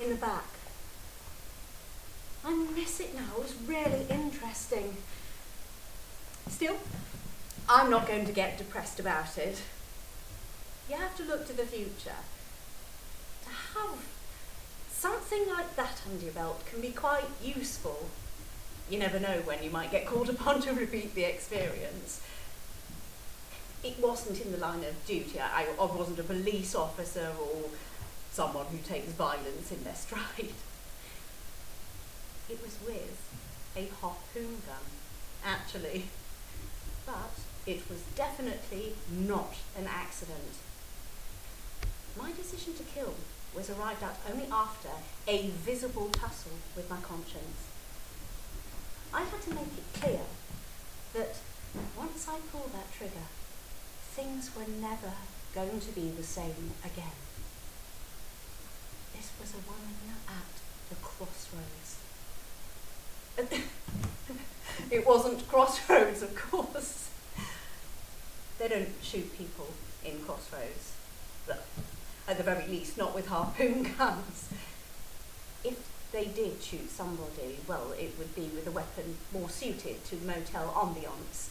in the back. I miss it now. It was really interesting. Still, I'm not going to get depressed about it. You have to look to the future. To have something like that under your belt can be quite useful. You never know when you might get called upon to repeat the experience. It wasn't in the line of duty. I wasn't a police officer or someone who takes violence in their stride. It was with a harpoon gun, actually. But it was definitely not an accident. My decision to kill was arrived at only after a visible tussle with my conscience. I had to make it clear that once I pulled that trigger, things were never going to be the same again. This was a woman at the crossroads. It wasn't Crossroads, of course. They don't shoot people in Crossroads. Well, at the very least, not with harpoon guns. If they did shoot somebody, well, it would be with a weapon more suited to motel ambience.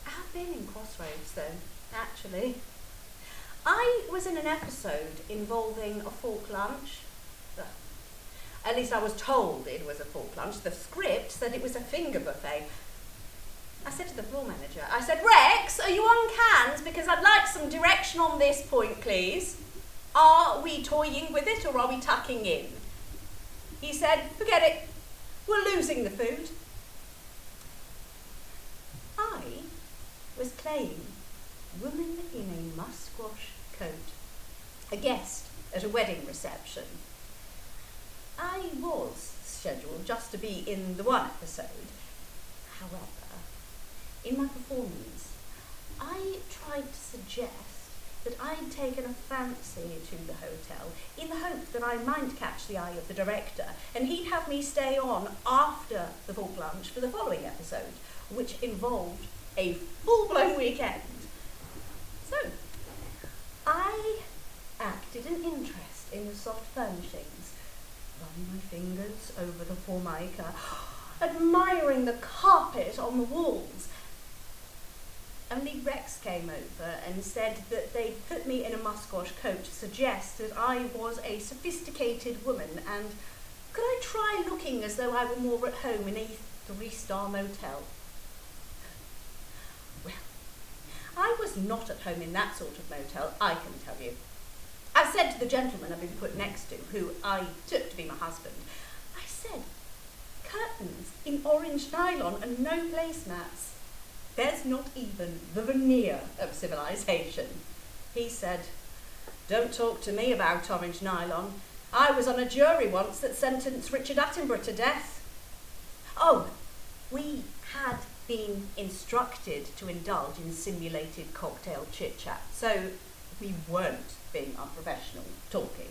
I have been in Crossroads, though, actually. I was in an episode involving a fork lunch. At least I was told it was a fork lunch. The script said it was a finger buffet. I said to the floor manager, I said, Rex, are you on cans? Because I'd like some direction on this point, please. Are we toying with it or are we tucking in? He said, forget it. We're losing the food. I was playing woman in a musquash coat, a guest at a wedding reception. I was scheduled just to be in the one episode. However, in my performance, I tried to suggest that I'd taken a fancy to the hotel in the hope that I might catch the eye of the director and he'd have me stay on after the fork lunch for the following episode, which involved a full-blown weekend. So, I acted an interest in the soft furnishings, running my fingers over the formica, admiring the carpet on the walls. Only Rex came over and said that they'd put me in a musquash coat to suggest that I was a sophisticated woman and could I try looking as though I were more at home in a 3-star motel. Well, I was not at home in that sort of motel, I can tell you. I said to the gentleman I'd been put next to, who I took to be my husband, I said, curtains in orange nylon and no placemats. There's not even the veneer of civilization. He said, don't talk to me about orange nylon. I was on a jury once that sentenced Richard Attenborough to death. Oh, we had been instructed to indulge in simulated cocktail chit-chat, so we weren't being unprofessional talking.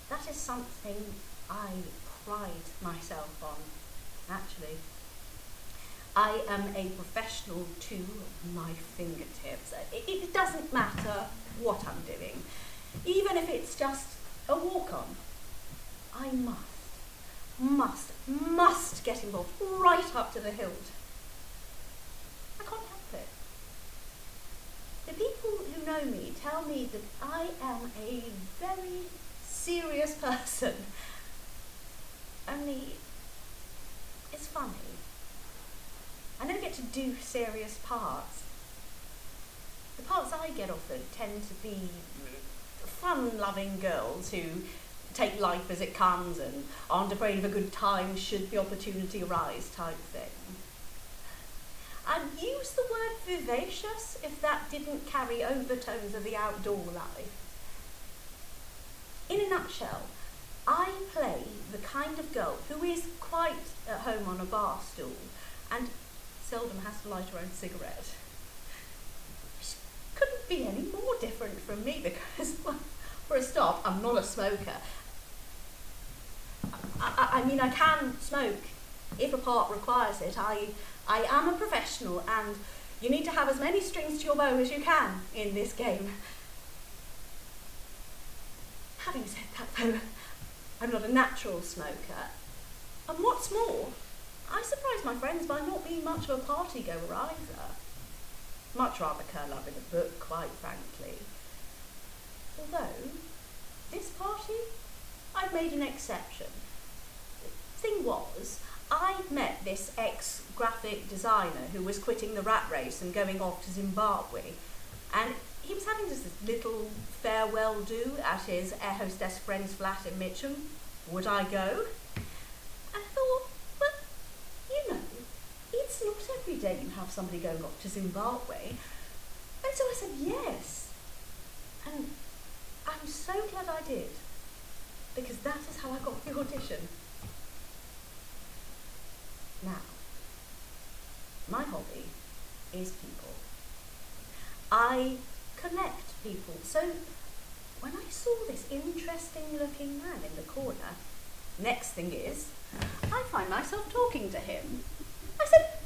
That is something I pride myself on, actually. I am a professional to my fingertips. It doesn't matter what I'm doing. Even if it's just a walk-on, I must get involved right up to the hilt. I can't help it. The people who know me tell me that I am a very serious person. Only, it's funny. I never get to do serious parts. The parts I get offered tend to be fun-loving girls who take life as it comes and aren't afraid of a good time should the opportunity arise type thing. I'd use the word vivacious if that didn't carry overtones of the outdoor life. In a nutshell, I play the kind of girl who is quite at home on a bar stool and seldom has to light her own cigarette. She couldn't be any more different from me because, well, for a start, I'm not a smoker. I mean, I can smoke if a part requires it. I am a professional and you need to have as many strings to your bow as you can in this game. Having said that though, I'm not a natural smoker. And what's more, I surprise my friends by not being much of a party goer either. Much rather curl up in a book, quite frankly. Although, this party, I've made an exception. Thing was, I'd met this ex-graphic designer who was quitting the rat race and going off to Zimbabwe, and he was having just this little farewell do at his air hostess friend's flat in Mitcham. Would I go? And I thought, well, you know, it's not every day you have somebody going off to Zimbabwe. And so I said yes. And I'm so glad I did, because that is how I got the audition. Now, my hobby is people. I connect people. So when I saw this interesting looking man in the corner, next thing is, I find myself talking to him. I said,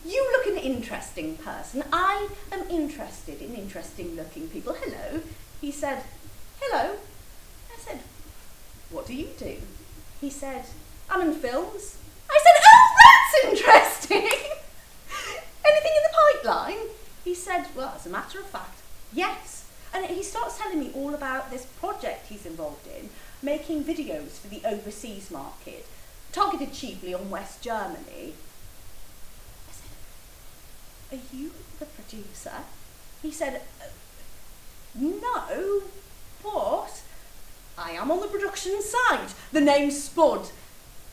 you look an interesting person. I am interested in interesting looking people. Hello. He said, hello. I said, what do you do? He said, I'm in films. I said, oh, that's interesting. Anything in the pipeline? He said, well, as a matter of fact, yes. And he starts telling me all about this project he's involved in, making videos for the overseas market, targeted chiefly on West Germany. I said, are you the producer? He said, no, but I am on the production side. The name's Spud.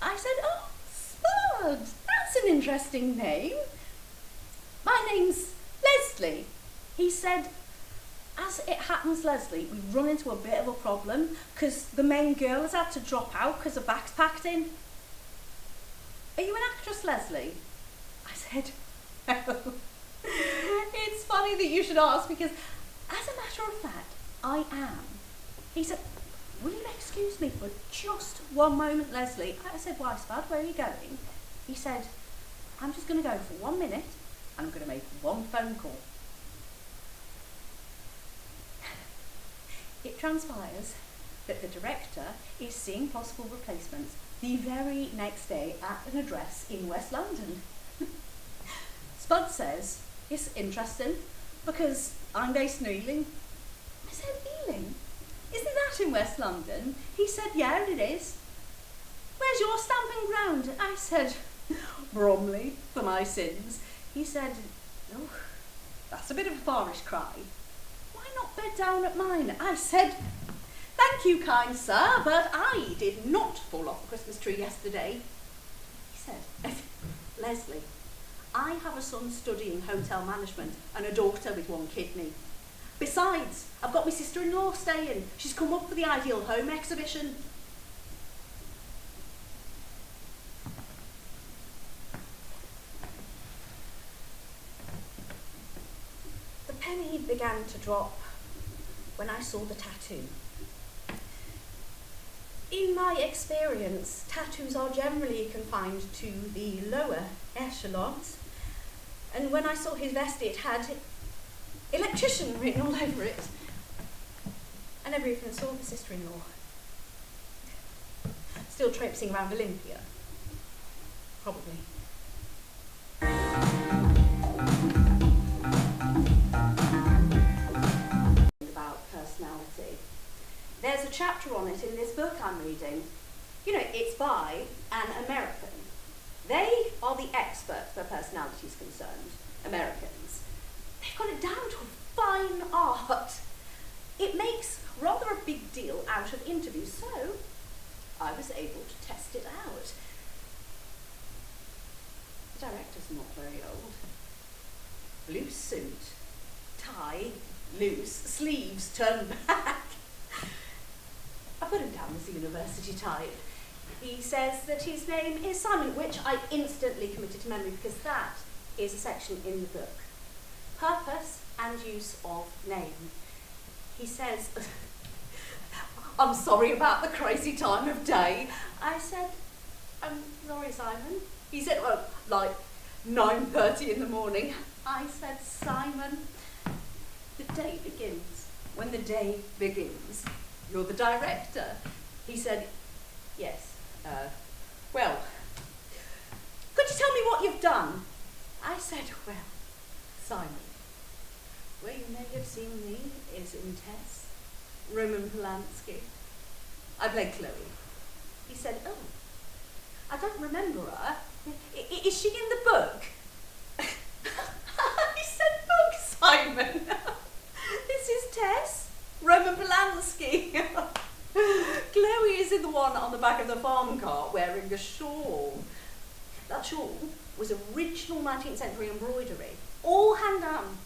I said, oh, Spud, that's an interesting name. My name's Leslie. He said, as it happens, Leslie, we've run into a bit of a problem because the main girl has had to drop out because her back's packed in. Are you an actress, Leslie? I said, no. It's funny that you should ask because, as a matter of fact, I am. He said, will you excuse me for just one moment, Leslie? I said, why, Spud, where are you going? He said, I'm just going to go for 1 minute and I'm going to make one phone call. It transpires that the director is seeing possible replacements the very next day at an address in West London. Spud says, it's interesting because I'm based in Ealing. I said, Ealing? Isn't that in West London? He said, yeah, it is. Where's your stamping ground? I said, Bromley, for my sins. He said, oh, that's a bit of a farish cry. Why not bed down at mine? I said, thank you, kind sir, but I did not fall off a Christmas tree yesterday. He said, Leslie, I have a son studying hotel management and a daughter with 1 kidney. Besides, I've got my sister-in-law staying. She's come up for the Ideal Home exhibition. The penny began to drop when I saw the tattoo. In my experience, tattoos are generally confined to the lower echelons. And when I saw his vest, it had electrician written all over it. I never even saw the sister-in-law. Still traipsing around Olympia. Probably. About personality. There's a chapter on it in this book I'm reading. You know, it's by an American. They are the experts where personality is concerned, Americans. They've got it down to a fine art. It makes rather a big deal out of interviews, so I was able to test it out. The director's not very old. Blue suit, tie, loose, sleeves turned back. I put him down as a university type. He says that his name is Simon, which I instantly committed to memory because that is a section in the book. Purpose and use of name. He says, I'm sorry about the crazy time of day. I said, I'm sorry, Simon. He said, well, like 9:30 in the morning. I said, Simon, the day begins when the day begins. you're the director. He said, yes. Well, could you tell me what you've done? I said, well, Simon, where you may have seen me is in Tess, Roman Polanski. I played Chloe. He said, oh, I don't remember her. Is she in the book? I said, book, Simon. This is Tess, Roman Polanski. Chloe is in the one on the back of the farm cart wearing a shawl. That shawl was original 19th century embroidery, all hand done.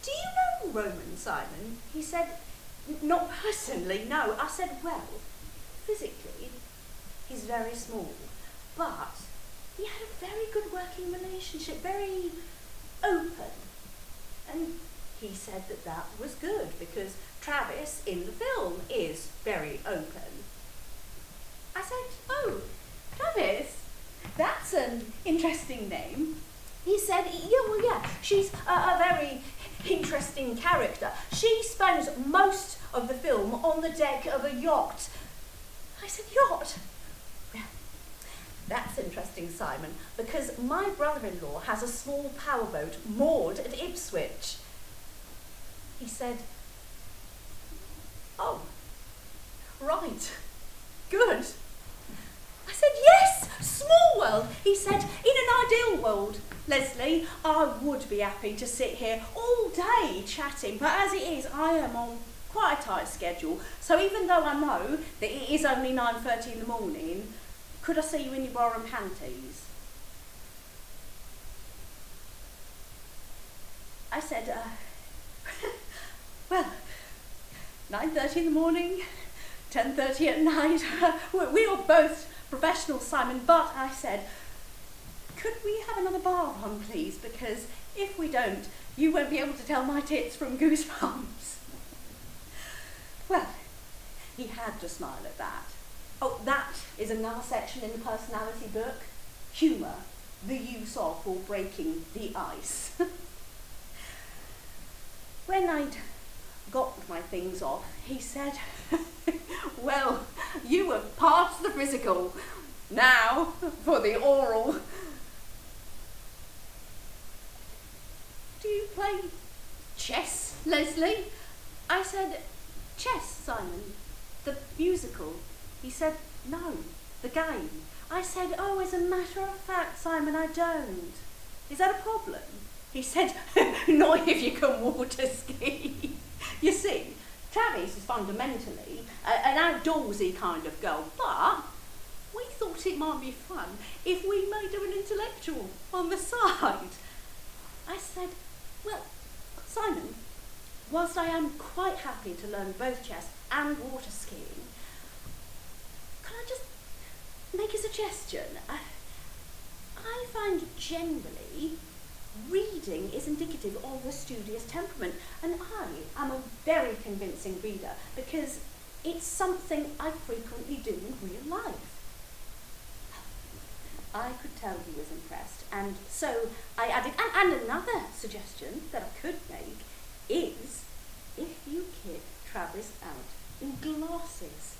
Do you know Roman, Simon? He said, not personally, no. I said, well, physically, he's very small, but he had a very good working relationship, very open. And he said that that was good because Travis in the film is very open. I said, oh, Travis, that's an interesting name. He said, yeah, well, yeah, she's a very interesting character. She spends most of the film on the deck of a yacht. I said, yacht? Well, that's interesting, Simon, because my brother-in-law has a small powerboat moored at Ipswich. He said, oh, right, good. I said, yes, small world. He said, in an ideal world, Leslie, I would be happy to sit here all day chatting, but as it is, I am on quite a tight schedule. So even though I know that it is only 9:30 in the morning, could I see you in your bra and panties? I said, well, 9:30 in the morning, 10:30 at night. We are both professionals, Simon, but I said, could we have another bar on, please? Because if we don't, you won't be able to tell my tits from Goosebumps. Well, he had to smile at that. Oh, that is another section in the personality book. Humour, the use of or breaking the ice. When I'd got my things off, he said, well, you have passed the physical. Now for the oral. Do you play chess, Leslie? I said, chess, Simon, the musical. He said, no, the game. I said, oh, as a matter of fact, Simon, I don't. Is that a problem? He said, not if you can water ski. You see, Travis is fundamentally an outdoorsy kind of girl, but we thought it might be fun if we made her an intellectual on the side. I said, well, Simon, whilst I am quite happy to learn both chess and water skiing, can I just make a suggestion? I find generally reading is indicative of a studious temperament, and I am a very convincing reader because it's something I frequently do in real life. I could tell he was impressed, and so I added, and another suggestion that I could make is if you kit Travis out in glasses.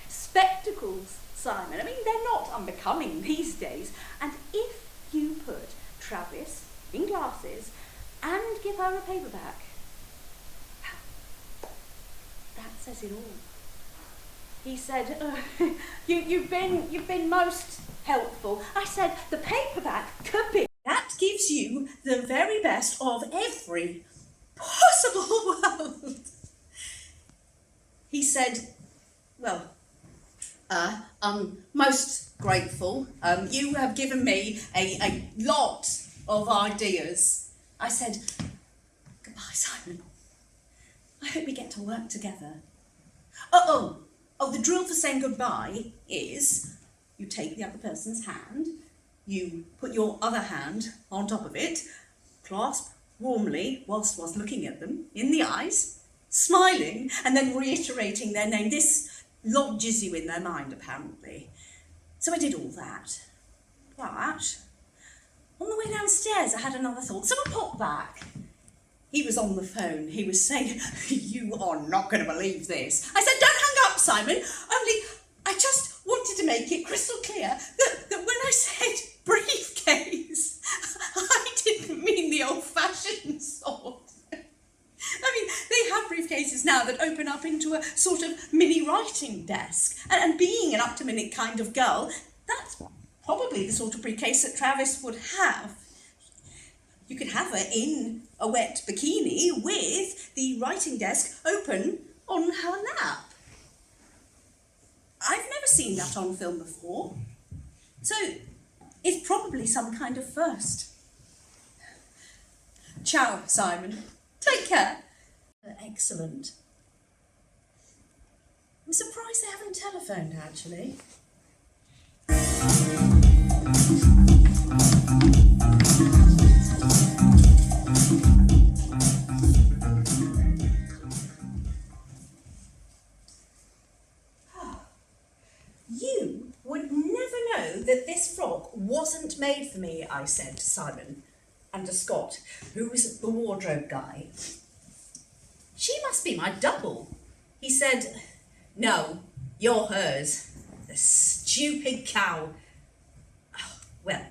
Spectacles, Simon. I mean, they're not unbecoming these days, and if you put Travis in glasses and give her a paperback, that says it all. He said, you've been most helpful. I said, the paperback could be. That gives you the very best of every possible world. He said, well, I'm most grateful. You have given me a lot of ideas. I said, goodbye, Simon. I hope we get to work together. Oh, the drill for saying goodbye is you take the other person's hand, you put your other hand on top of it, clasp warmly whilst looking at them in the eyes, smiling, and then reiterating their name. This lodges you in their mind, apparently. So I did all that. But on the way downstairs, I had another thought. Someone pop back. He was on the phone. He was saying, "You are not going to believe this." I said, "Don't hang up, Simon. Only I just wanted to make it crystal clear that when I said briefcase, I didn't mean the old-fashioned sort." I mean, they have briefcases now that open up into a sort of mini writing desk. And being an up-to-minute kind of girl, that's probably the sort of briefcase that Travis would have. You could have her in a wet bikini with the writing desk open on her lap. I've never seen that on film before. So it's probably some kind of first. Ciao, Simon. Take care. Excellent. I'm surprised they haven't telephoned, actually. You would never know that this frock wasn't made for me, I said to Simon and to Scott, who was the wardrobe guy. She must be my double. He said, "No, you're hers. The stupid cow." Oh, well,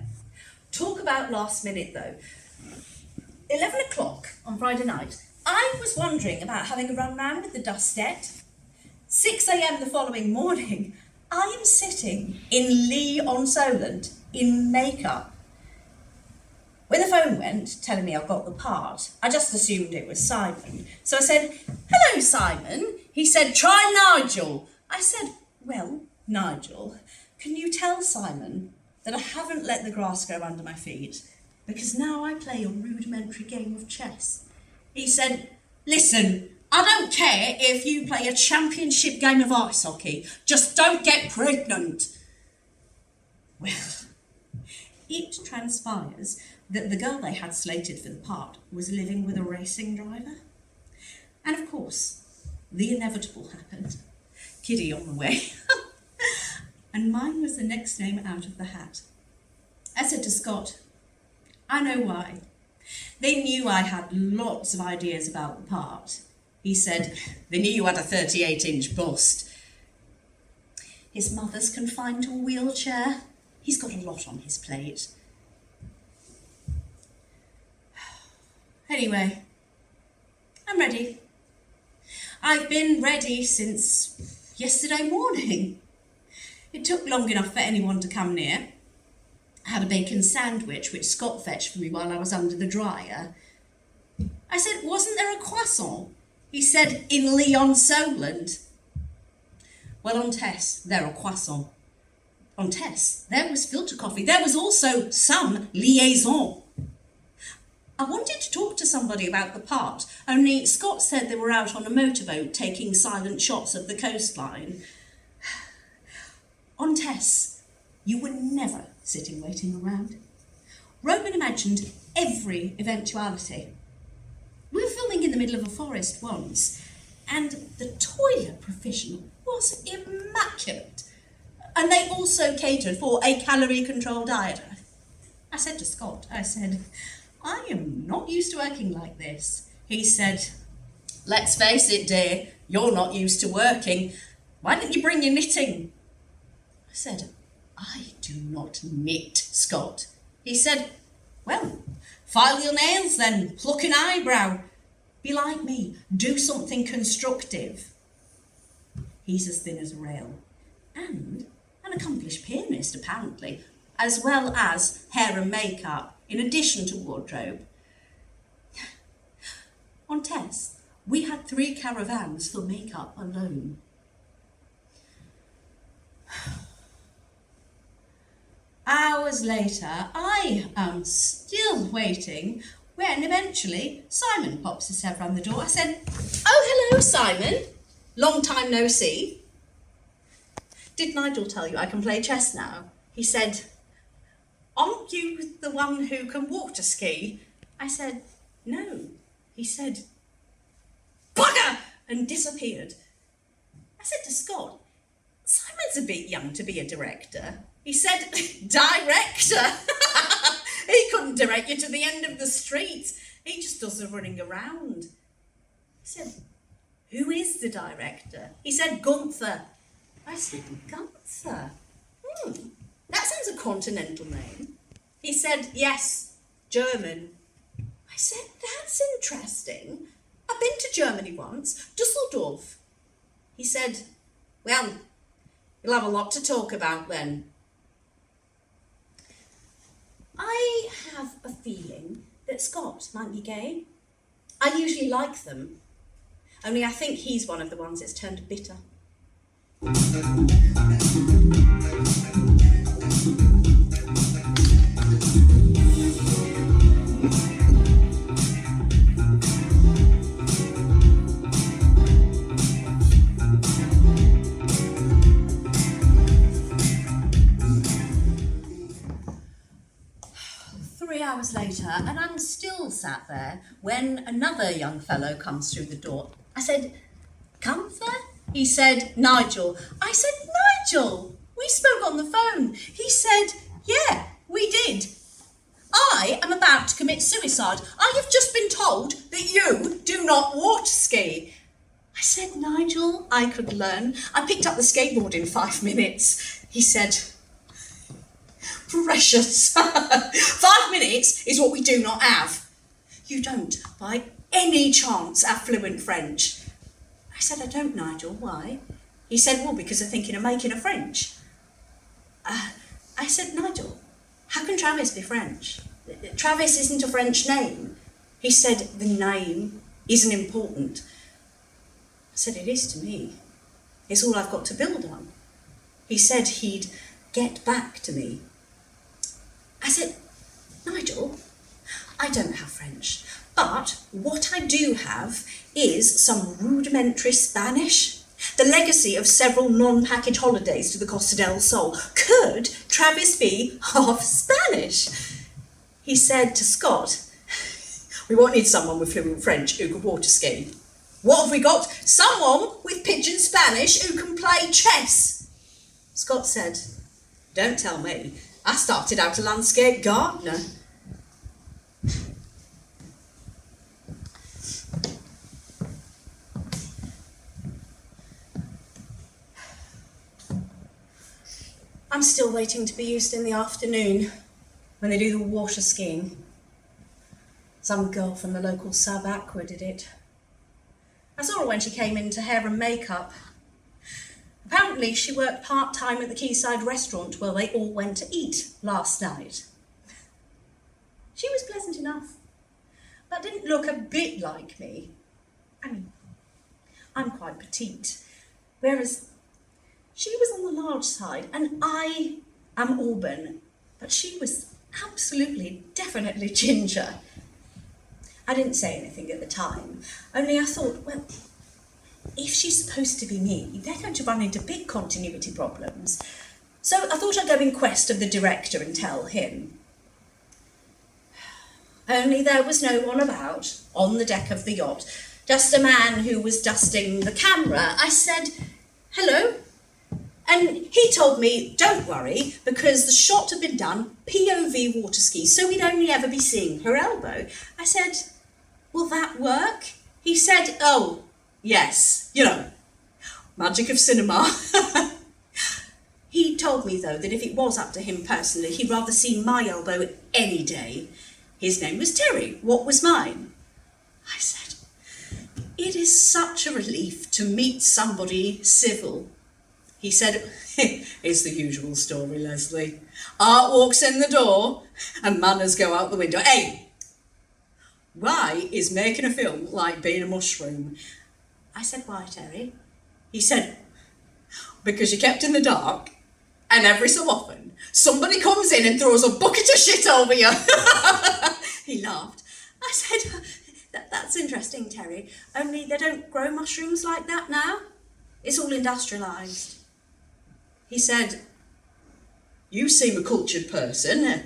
talk about last minute though. 11 o'clock on Friday night, I was wondering about having a run round with the dustette. 6 a.m. the following morning, I am sitting in Lee-on-Solent in makeup. When the phone went, telling me I got the part, I just assumed it was Simon. So I said, "Hello, Simon." He said, "Try Nigel." I said, "Well, Nigel, can you tell Simon that I haven't let the grass grow under my feet because now I play a rudimentary game of chess?" He said, "Listen, I don't care if you play a championship game of ice hockey, just don't get pregnant." Well, it transpires that the girl they had slated for the part was living with a racing driver. And of course, the inevitable happened. Kitty on the way. And mine was the next name out of the hat. I said to Scott, "I know why. They knew I had lots of ideas about the part." He said, "They knew you had a 38-inch bust." His mother's confined to a wheelchair. He's got a lot on his plate. Anyway, I'm ready. I've been ready since yesterday morning. It took long enough for anyone to come near. I had a bacon sandwich, which Scott fetched for me while I was under the dryer. I said, "Wasn't there a croissant?" He said, "In Lee-on-Solent." Well, on Tess, there are croissants. On Tess, there was filter coffee. There was also some liaison. I wanted to talk to somebody about the part, only Scott said they were out on a motorboat taking silent shots of the coastline. On Tess, you were never sitting waiting around. Roman imagined every eventuality. We were filming in the middle of a forest once, and the toilet provision was immaculate. And they also catered for a calorie-controlled diet. I said to Scott, I said, "I am not used to working like this." He said, "Let's face it, dear, you're not used to working. Why don't you bring your knitting?" I said, "I do not knit, Scott." He said, "Well, file your nails then, pluck an eyebrow. Be like me, do something constructive." He's as thin as a rail, and an accomplished pianist apparently, as well as hair and makeup, in addition to wardrobe. On Tess, we had 3 caravans for makeup alone. Hours later, I am still waiting when eventually Simon pops his head round the door. I said, "Oh, hello, Simon. Long time no see. Did Nigel tell you I can play chess now?" He said, "Aren't you the one who can water ski?" I said, "No." He said, "Bugger!" and disappeared. I said to Scott, "Simon's a bit young to be a director." He said, "Director? He couldn't direct you to the end of the street." He just does the running around. I said, who is the director? He said, Gunther. I said, Gunther? That sounds a continental name. He said, yes, German. I said, that's interesting. I've been to Germany once, Dusseldorf. He said, well, you'll have a lot to talk about then. I have a feeling that Scott might be gay. I usually like them, only I think he's one of the ones that's turned bitter. 3 hours later, and I'm still sat there when another young fellow comes through the door. I said, Gunther? He said, Nigel. I said, Nigel, we spoke on the phone. He said, yeah, we did. I am about to commit suicide. I have just been told that you do not water ski. I said, Nigel, I could learn. I picked up the skateboard in 5 minutes. He said, precious. 5 minutes is what we do not have. You don't, by any chance, have fluent French. I said, I don't, Nigel. Why? He said, well, because they're thinking of making a French. I said, Nigel, how can Travis be French? Travis isn't a French name. He said, the name isn't important. I said, it is to me. It's all I've got to build on. He said he'd get back to me. I said, Nigel, I don't have French, but what I do have is some rudimentary Spanish. The legacy of several non-package holidays to the Costa del Sol. Could Travis be half Spanish? He said to Scott, we won't need someone with fluent French who could water ski. What have we got? Someone with pidgin Spanish who can play chess. Scott said, don't tell me. I started out a landscape gardener. I'm still waiting to be used in the afternoon when they do the water skiing. Some girl from the local sub aqua did it. I saw her when she came into hair and makeup. Apparently she worked part-time at the quayside restaurant where they all went to eat last night. She was pleasant enough, but didn't look a bit like me. I mean, I'm quite petite, whereas she was on the large side, and I am auburn, but she was absolutely, definitely ginger. I didn't say anything at the time, only I thought, well, if she's supposed to be me, they're going to run into big continuity problems. So I thought I'd go in quest of the director and tell him. Only there was no one about on the deck of the yacht, just a man who was dusting the camera. I said, hello. And he told me, don't worry, because the shot had been done POV water ski, so we'd only ever be seeing her elbow. I said, will that work? He said, oh, yes, you know, magic of cinema. He told me, though, that if it was up to him personally, he'd rather see my elbow any day. His name was Terry. What was mine? I said, it is such a relief to meet somebody civil. He said, it's the usual story, Leslie. Art walks in the door and manners go out the window. Hey, why is making a film like being a mushroom? I said, why, Terry? He said, because you're kept in the dark and every so often somebody comes in and throws a bucket of shit over you. He laughed. I said, that's interesting, Terry. Only they don't grow mushrooms like that now. It's all industrialised. He said, you seem a cultured person.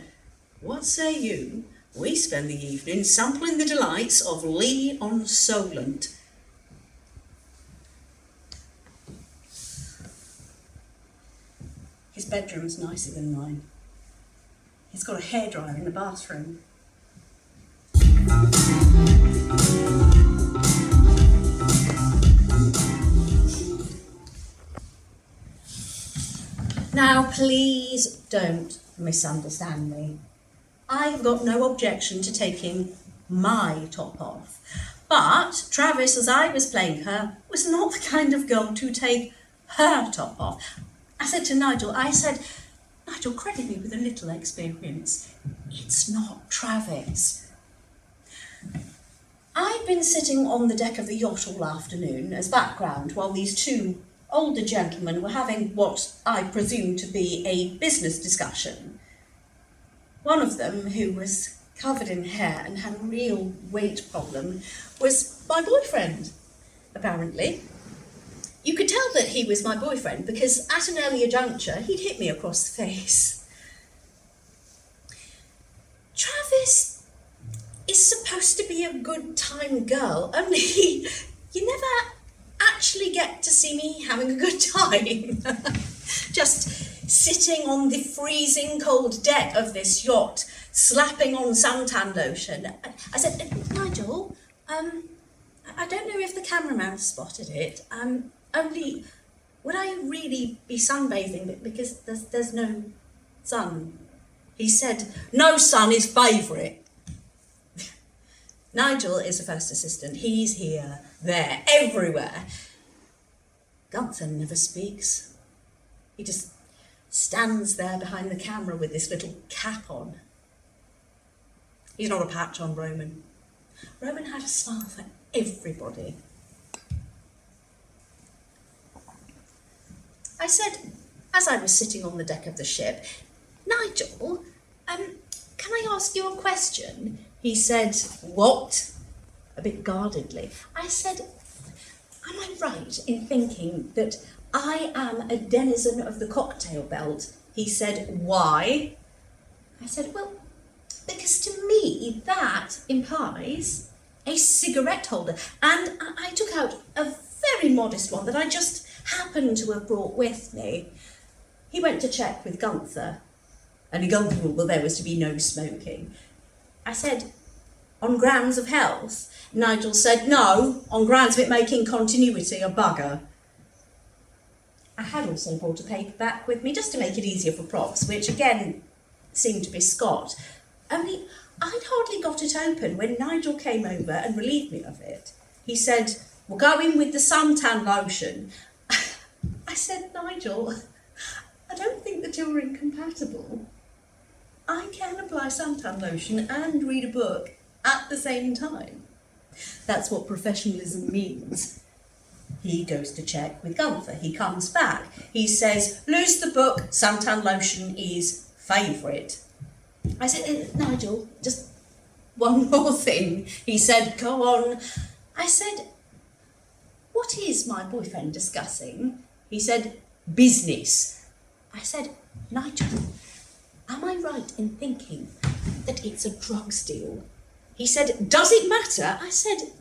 What say you? We spend the evening sampling the delights of Lee on Solent. His bedroom's nicer than mine. He's got a hairdryer in the bathroom. Now, please don't misunderstand me. I've got no objection to taking my top off. But Travis, as I was playing her, was not the kind of girl to take her top off. I said to Nigel, Nigel, credit me with a little experience. It's not Travis. I'd been sitting on the deck of the yacht all afternoon as background while these two older gentlemen were having what I presume to be a business discussion. One of them, who was covered in hair and had a real weight problem, was my boyfriend, apparently. You could tell that he was my boyfriend because at an earlier juncture he'd hit me across the face. Travis is supposed to be a good time girl, only you never actually get to see me having a good time. Just sitting on the freezing cold deck of this yacht, slapping on suntan lotion. I said, Nigel, I don't know if the cameraman spotted it, only would I really be sunbathing because there's no sun? He said, no sun is favourite. Nigel is a first assistant. He's here, there, everywhere. Gunther never speaks. He just stands there behind the camera with this little cap on. He's not a patch on Roman. Roman had a smile for everybody. I said, as I was sitting on the deck of the ship, Nigel, can I ask you a question? He said, what? A bit guardedly. I said, am I right in thinking that I am a denizen of the cocktail belt? He said, why? I said, well, because to me that implies a cigarette holder. And I took out a very modest one that I just happened to have brought with me. He went to check with Gunther, and Gunther, well, there was to be no smoking. I said, on grounds of health? Nigel said, no, on grounds of it making continuity a bugger. I had also brought a paperback with me just to make it easier for props, which again seemed to be Scott. Only I'd hardly got it open when Nigel came over and relieved me of it. He said, we'll go in with the suntan lotion. I said, Nigel, I don't think the two are incompatible. I can apply suntan lotion and read a book at the same time. That's what professionalism means. He goes to check with Gunther. He comes back. He says, lose the book, suntan lotion is favourite. I said, Nigel, just one more thing. He said, go on. I said, what is my boyfriend discussing? He said, business. I said, Nigel, am I right in thinking that it's a drugs deal? He said, does it matter? I said,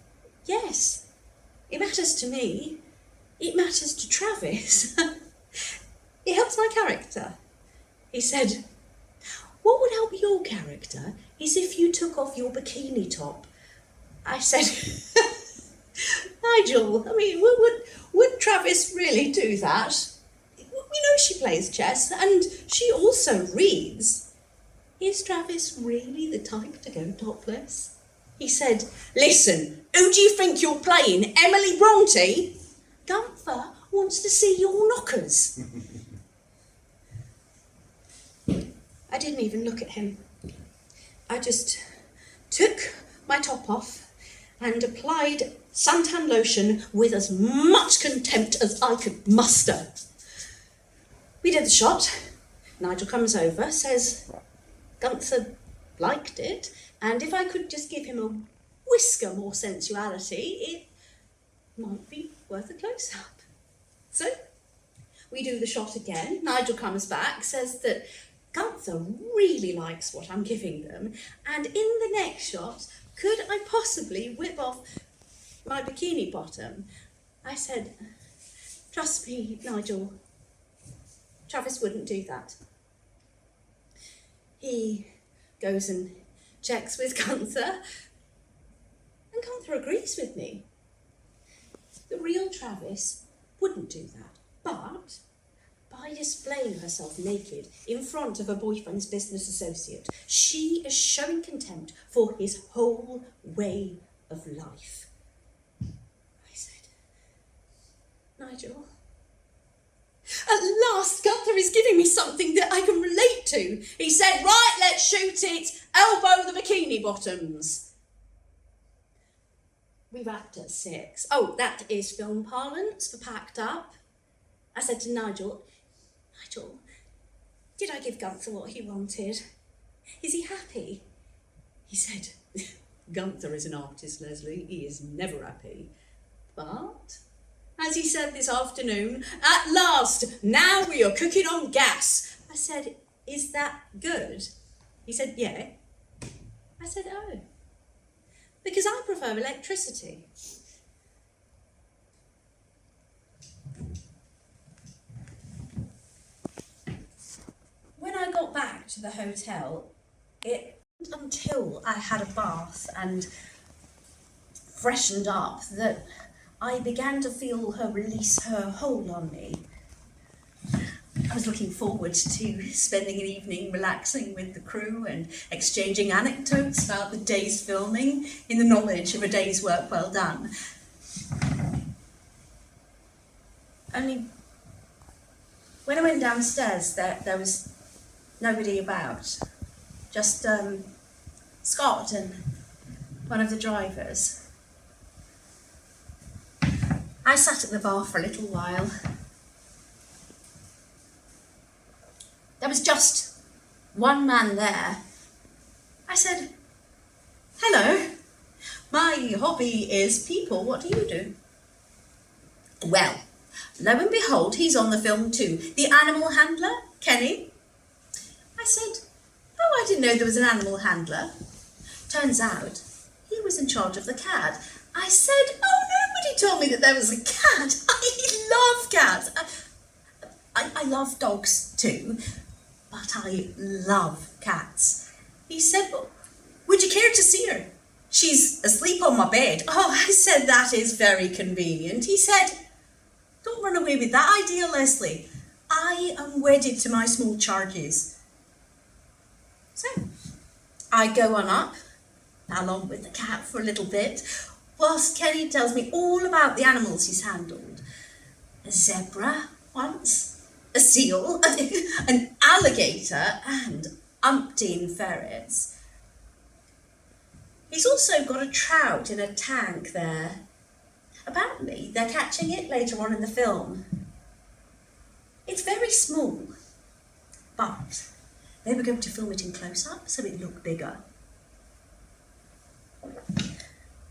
yes, it matters to me. It matters to Travis. It helps my character. He said, what would help your character is if you took off your bikini top. I said, Nigel, I mean, would Travis really do that? We know she plays chess and she also reads. Is Travis really the type to go topless? He said, listen, who do you think you're playing, Emily Bronte? Gunther wants to see your knockers. I didn't even look at him. I just took my top off and applied suntan lotion with as much contempt as I could muster. We did the shot. Nigel comes over, says Gunther liked it, and if I could just give him a whisker more sensuality, it might be worth a close-up. So we do the shot again. Nigel comes back, says that Gunther really likes what I'm giving them, and in the next shot, could I possibly whip off my bikini bottom? I said, trust me, Nigel, Travis wouldn't do that. He goes and checks with Gunther. Gunther agrees with me. The real Travis wouldn't do that, but by displaying herself naked in front of her boyfriend's business associate, she is showing contempt for his whole way of life. I said, Nigel, at last Gunther is giving me something that I can relate to. He said, right, let's shoot it, elbow the bikini bottoms. We wrapped at 6. Oh, that is film parlance for packed up. I said to Nigel, did I give Gunther what he wanted? Is he happy? He said, Gunther is an artist, Leslie. He is never happy. But, as he said this afternoon, at last, now we are cooking on gas. I said, is that good? He said, yeah. I said, oh. Because I prefer electricity. When I got back to the hotel, it wasn't until I had a bath and freshened up that I began to feel her release her hold on me. I was looking forward to spending an evening relaxing with the crew and exchanging anecdotes about the day's filming in the knowledge of a day's work well done. Only when I went downstairs, there was nobody about, just Scott and one of the drivers. I sat at the bar for a little while. There was just one man there. I said, hello, my hobby is people, what do you do? Well, lo and behold, he's on the film too. The animal handler, Kenny. I said, oh, I didn't know there was an animal handler. Turns out, he was in charge of the cat. I said, oh, nobody told me that there was a cat. I love cats. I love dogs too, but I love cats. He said, well, would you care to see her? She's asleep on my bed. Oh, I said, that is very convenient. He said, don't run away with that idea, Leslie. I am wedded to my small charges. So, I go on up, along with the cat for a little bit, whilst Kenny tells me all about the animals he's handled. A zebra once, a seal, an alligator, and umpteen ferrets. He's also got a trout in a tank there. Apparently, they're catching it later on in the film. It's very small, but they were going to film it in close-up, so it looked bigger.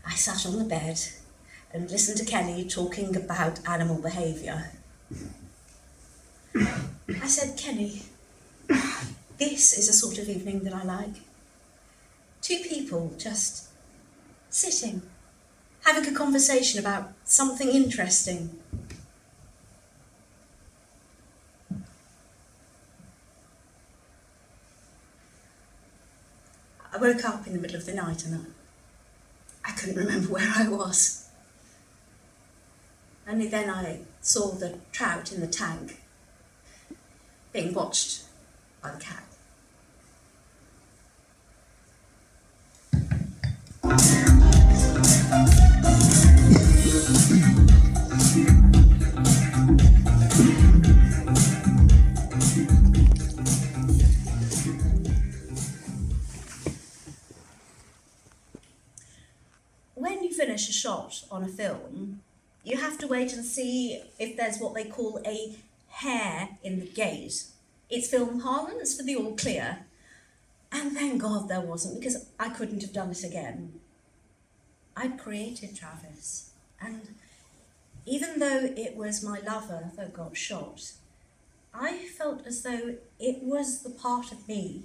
I sat on the bed and listened to Kenny talking about animal behaviour. I said, Kenny, this is a sort of evening that I like. Two people just sitting, having a conversation about something interesting. I woke up in the middle of the night and I couldn't remember where I was. Only then I saw the trout in the tank being watched by the cat. When you finish a shot on a film, you have to wait and see if there's what they call a hair in the gate. It's film parlance for the all clear. And thank God there wasn't, because I couldn't have done it again. I'd created Travis, and even though it was my lover that got shot, I felt as though it was the part of me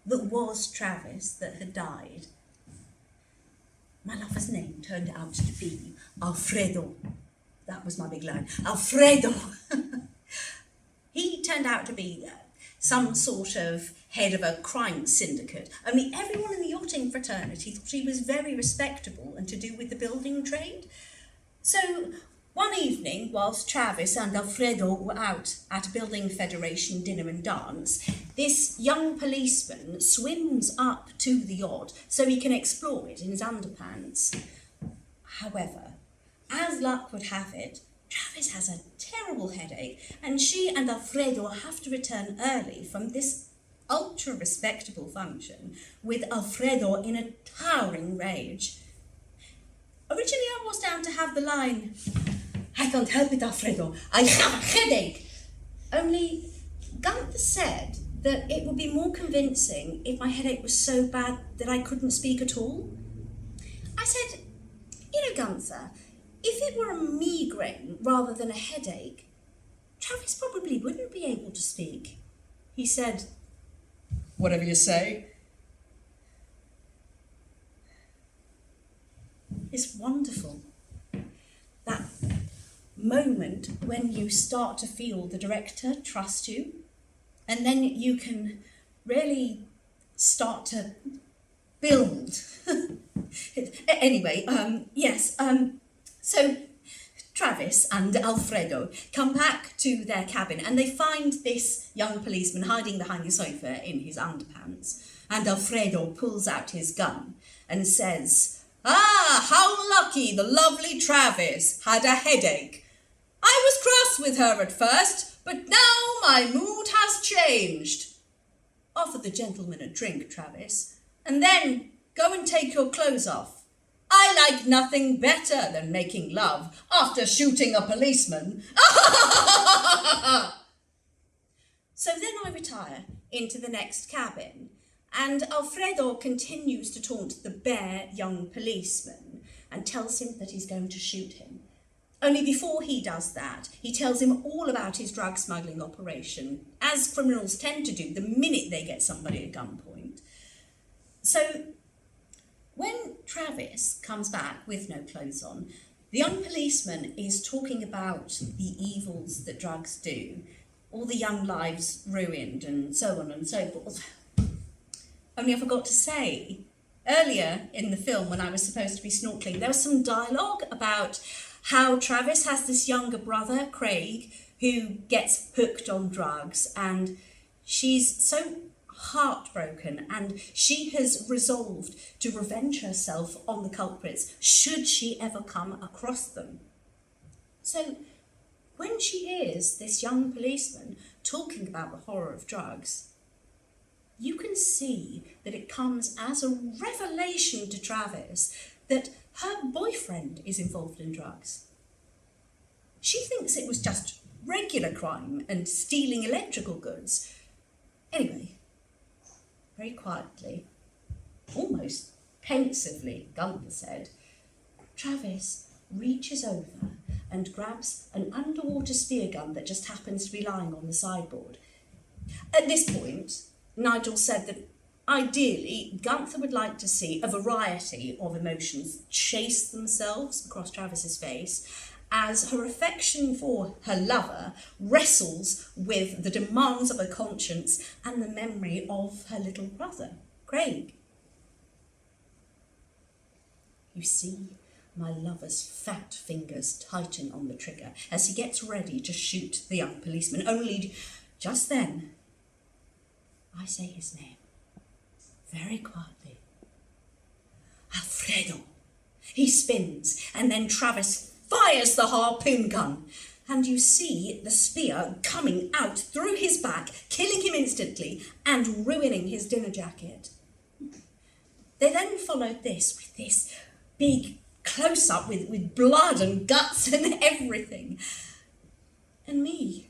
that was Travis that had died. My lover's name turned out to be Alfredo. That was my big line. Alfredo! He turned out to be some sort of head of a crime syndicate, only everyone in the yachting fraternity thought he was very respectable and to do with the building trade. So one evening, whilst Travis and Alfredo were out at a building federation dinner and dance, this young policeman swims up to the yacht so he can explore it in his underpants. However, as luck would have it, Travis has a terrible headache, and she and Alfredo have to return early from this ultra-respectable function, with Alfredo in a towering rage. Originally, I was down to have the line, "I can't help it, Alfredo, I have a headache." Only Gunther said that it would be more convincing if my headache was so bad that I couldn't speak at all. I said, "You know, Gunther, if it were a migraine rather than a headache, Travis probably wouldn't be able to speak." He said, "Whatever you say." It's wonderful, that moment when you start to feel the director trust you, and then you can really start to build. Anyway, so Travis and Alfredo come back to their cabin and they find this young policeman hiding behind the sofa in his underpants, and Alfredo pulls out his gun and says, "Ah, how lucky the lovely Travis had a headache. I was cross with her at first, but now my mood has changed. Offer the gentleman a drink, Travis, and then go and take your clothes off. I like nothing better than making love after shooting a policeman." So then I retire into the next cabin, and Alfredo continues to taunt the bare young policeman and tells him that he's going to shoot him. Only before he does that, he tells him all about his drug smuggling operation, as criminals tend to do the minute they get somebody at gunpoint. So when Travis comes back with no clothes on, the young policeman is talking about the evils that drugs do, all the young lives ruined and so on and so forth. Only I forgot to say, earlier in the film when I was supposed to be snorkeling, there was some dialogue about how Travis has this younger brother, Craig, who gets hooked on drugs, and she's so heartbroken and she has resolved to revenge herself on the culprits should she ever come across them. So when she hears this young policeman talking about the horror of drugs, you can see that it comes as a revelation to Travis that her boyfriend is involved in drugs. She thinks it was just regular crime and stealing electrical goods. Anyway, very quietly, almost pensively, Gunther said, Travis reaches over and grabs an underwater spear gun that just happens to be lying on the sideboard. At this point, Nigel said that ideally, Gunther would like to see a variety of emotions chase themselves across Travis's face as her affection for her lover wrestles with the demands of her conscience and the memory of her little brother, Craig. You see my lover's fat fingers tighten on the trigger as he gets ready to shoot the young policeman, only just then I say his name, very quietly. Alfredo. He spins, and then Travis fires the harpoon gun, and you see the spear coming out through his back, killing him instantly and ruining his dinner jacket. They then followed this with this big close-up with blood and guts and everything. And me,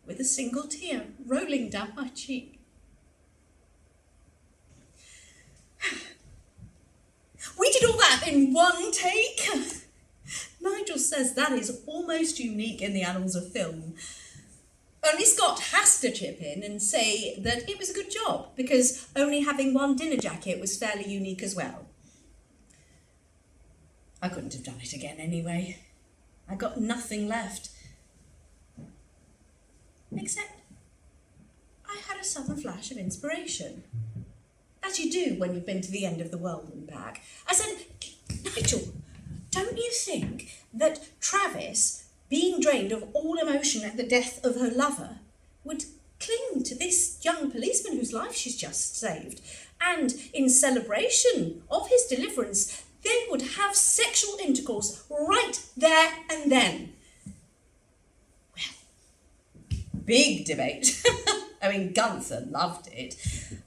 with a single tear rolling down my cheek. We did all that in one take. Nigel says that is almost unique in the annals of film. Only Scott has to chip in and say that it was a good job because only having one dinner jacket was fairly unique as well. I couldn't have done it again anyway. I got nothing left. Except a sudden flash of inspiration. As you do when you've been to the end of the world and back. I said, Nigel, don't you think that Travis, being drained of all emotion at the death of her lover, would cling to this young policeman whose life she's just saved, and in celebration of his deliverance, they would have sexual intercourse right there and then? Well, big debate. I mean, Gunther loved it,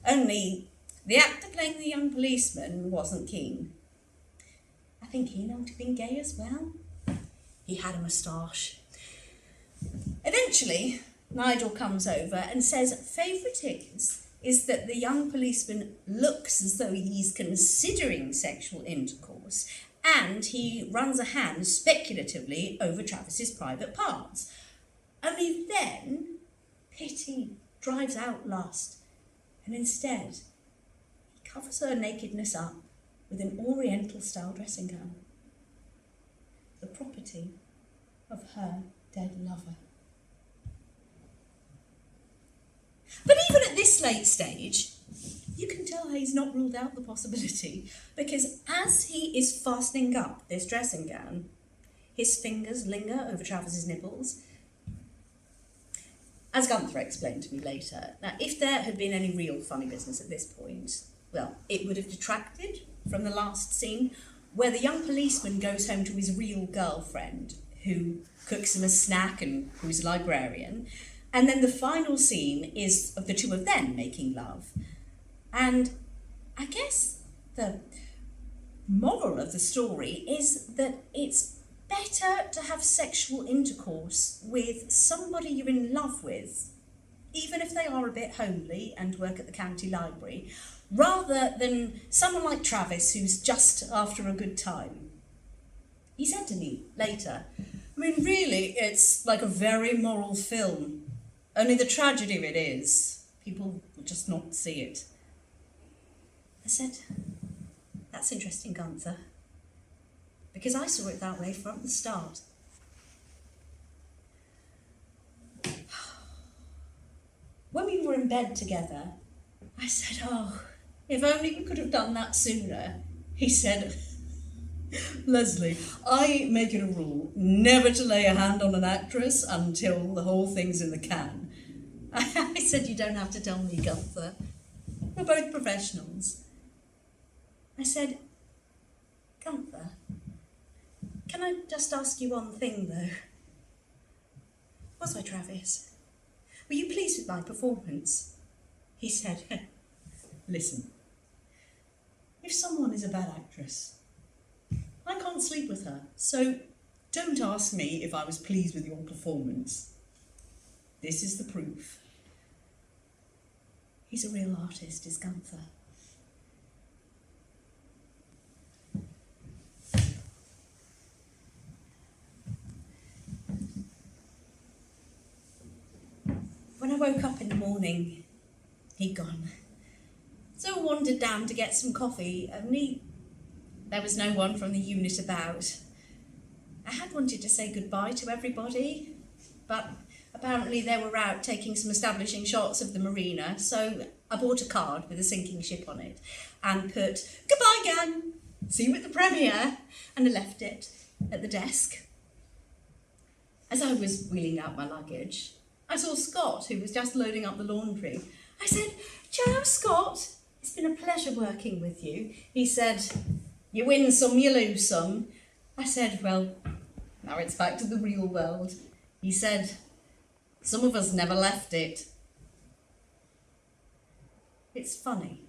only the actor playing the young policeman wasn't keen. I think he might have been gay as well. He had a moustache. Eventually, Nigel comes over and says favourite is that the young policeman looks as though he's considering sexual intercourse, and he runs a hand speculatively over Travis's private parts. Only then, pity drives out lust, and instead, he covers her nakedness up with an Oriental-style dressing gown, the property of her dead lover. But even at this late stage, you can tell he's not ruled out the possibility, because as he is fastening up this dressing gown, his fingers linger over Travis's nipples. As Gunther explained to me later, now if there had been any real funny business at this point, well, it would have detracted from the last scene, where the young policeman goes home to his real girlfriend, who cooks him a snack and who's a librarian. And then the final scene is of the two of them making love. And I guess the moral of the story is that it's better to have sexual intercourse with somebody you're in love with, even if they are a bit homely and work at the county library, rather than someone like Travis who's just after a good time. He said to me later, I mean, really, it's like a very moral film. Only the tragedy of it is, people will just not see it. I said, that's interesting, Gunther, because I saw it that way from the start. When we were in bed together, I said, oh, if only we could have done that sooner. He said, Leslie, I make it a rule never to lay a hand on an actress until the whole thing's in the can. I said, you don't have to tell me, Gunther. We're both professionals. I said, Gunther, can I just ask you one thing, though? Was I, Travis? Were you pleased with my performance? He said, listen, if someone is a bad actress, I can't sleep with her, so don't ask me if I was pleased with your performance. This is the proof. He's a real artist, is Gunther. When I woke up in the morning, he'd gone. So I wandered down to get some coffee, only there was no one from the unit about. I had wanted to say goodbye to everybody, but apparently they were out taking some establishing shots of the marina, so I bought a card with a sinking ship on it and put, goodbye gang, see you at the premiere, and I left it at the desk. As I was wheeling out my luggage, I saw Scott, who was just loading up the laundry. I said, ciao, Scott, it's been a pleasure working with you. He said, you win some, you lose some. I said, well, now it's back to the real world. He said, some of us never left it. It's funny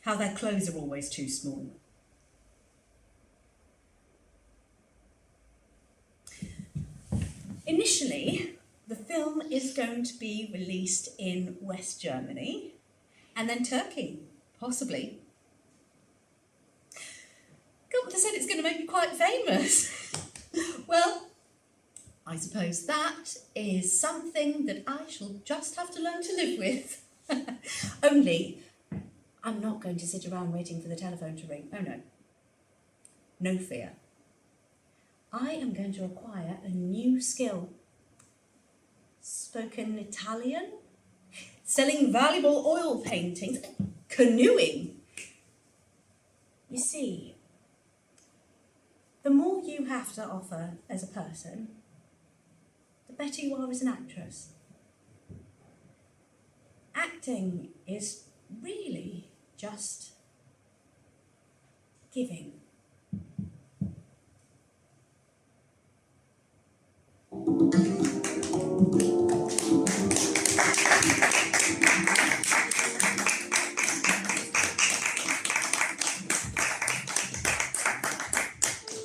how their clothes are always too small. Initially, the film is going to be released in West Germany and then Turkey, possibly. Gunther said it's going to make me quite famous. Well, I suppose that is something that I shall just have to learn to live with. Only, I'm not going to sit around waiting for the telephone to ring. Oh no. No fear. I am going to acquire a new skill. Spoken Italian? It's selling valuable oil paintings, canoeing. You see, the more you have to offer as a person, the better you are as an actress. Acting is really just giving.